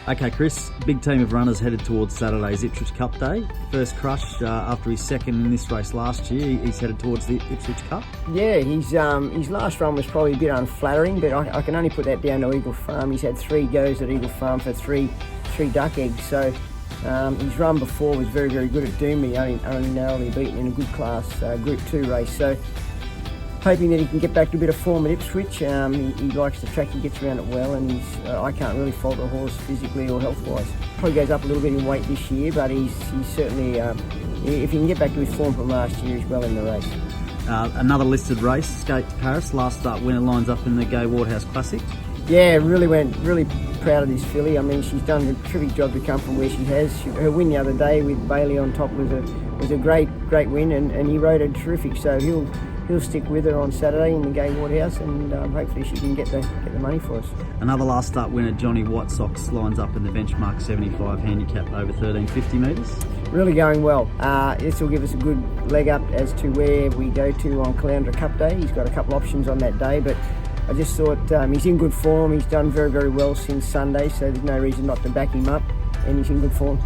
Okay, Chris, big team of runners headed towards Saturday's Ipswich Cup day. First crush after his second in this race last year. He's headed towards the Ipswich Cup. Yeah, his last run was probably a bit unflattering, but I can only put that down to Eagle Farm. He's had 3 goes at Eagle Farm for three duck eggs, so his run before was very, very good at DOOMBEN, only narrowly beaten in a good class Group 2 race. So hoping that he can get back to a bit of form at Ipswich. He likes the track, he gets around it well, and I can't really fault the horse physically or health-wise. Probably goes up a little bit in weight this year, but he's certainly, if he can get back to his form from last year, he's well in the race. Another listed race, Skate to Paris, last start winner lines up in the Go Waterhouse Classic. Yeah, really proud of this filly. I mean, she's done a terrific job to come from where she has. Her win the other day with Bailey on top was a great win, and he rode her terrific. So he'll stick with her on Saturday in the Gay Waterhouse, and hopefully she can get the money for us. Another last start winner, Johnny WHITESOX, lines up in the benchmark 75 handicap over 1350 metres. Really going well. This will give us a good leg up as to where we go to on COUGHLAN Cup day. He's got a couple options on that day, but I just thought he's in good form. He's done very, very well since Sunday, so there's no reason not to back him up, and he's in good form.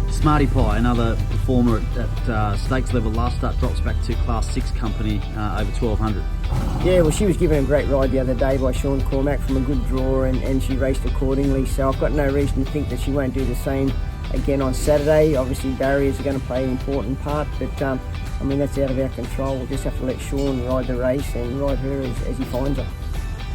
SMARTYPY, another performer at stakes level, last start drops back to Class 6 company over 1200. Yeah, well, she was given a great ride the other day by Sean Cormack from a good draw, and she raced accordingly, so I've got no reason to think that she won't do the same again on Saturday. Obviously barriers are going to play an important part, but I mean, that's out of our control. We'll just have to let Sean ride the race and ride her as he finds her.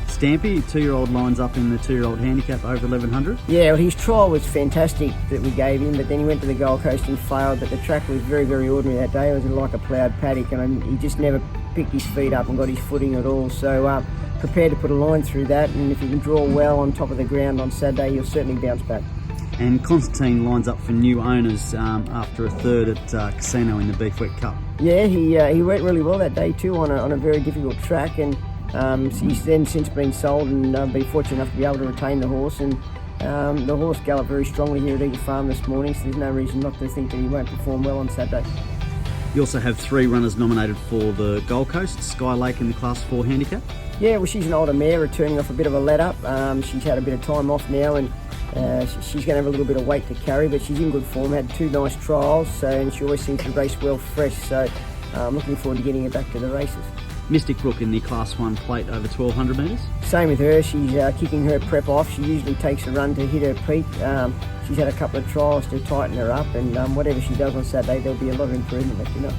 Stampy, 2-year-old, lines up in the 2-year-old handicap over 1100. Yeah, well, his trial was fantastic that we gave him, but then he went to the Gold Coast and failed, but the track was very, very ordinary that day. It was like a ploughed paddock, and he just never picked his feet up and got his footing at all. So prepared to put a line through that, and if he can draw well on top of the ground on Saturday, he'll certainly bounce back. And Constantine lines up for new owners after a third at Casino in the Ipswich Cup. Yeah, he went really well that day too on a very difficult track, and he's then since been sold and been fortunate enough to be able to retain the horse, and the horse galloped very strongly here at Eagle Farm this morning, so there's no reason not to think that he won't perform well on Saturday. You also have 3 runners nominated for the Gold Coast, Sky Lake in the Class 4 handicap. Yeah, well, she's an older mare returning off a bit of a let-up. She's had a bit of time off now, and she's going to have a little bit of weight to carry, but she's in good form, had 2 nice trials, and she always seems to race well fresh, so I'm looking forward to getting her back to the races. Mystic Brook in the Class 1 plate over 1200 metres. Same with her, she's kicking her prep off. She usually takes a run to hit her peak. She's had a couple of trials to tighten her up, and whatever she does on Saturday, there'll be a lot of improvement left in her.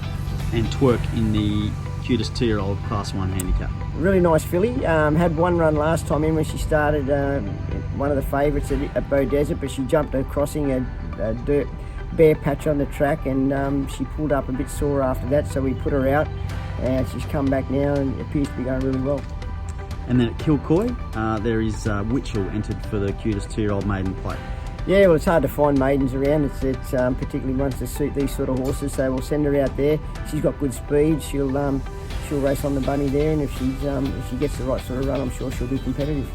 And Twerk in the cutest 2-year-old Class 1 handicap. Really nice filly. Had 1 run last time in when she started one of the favourites at Bow Desert, but she jumped a crossing, a dirt bare patch on the track, and she pulled up a bit sore after that, so we put her out, and she's come back now and appears to be going really well. And then at Kilcoy, there is Witchell entered for the cutest 2-year-old maiden plate. Yeah, well, it's hard to find maidens around. It's particularly ones to suit these sort of horses, so we'll send her out there. She's got good speed. She'll race on the bunny there, and if she gets the right sort of run, I'm sure she'll be competitive.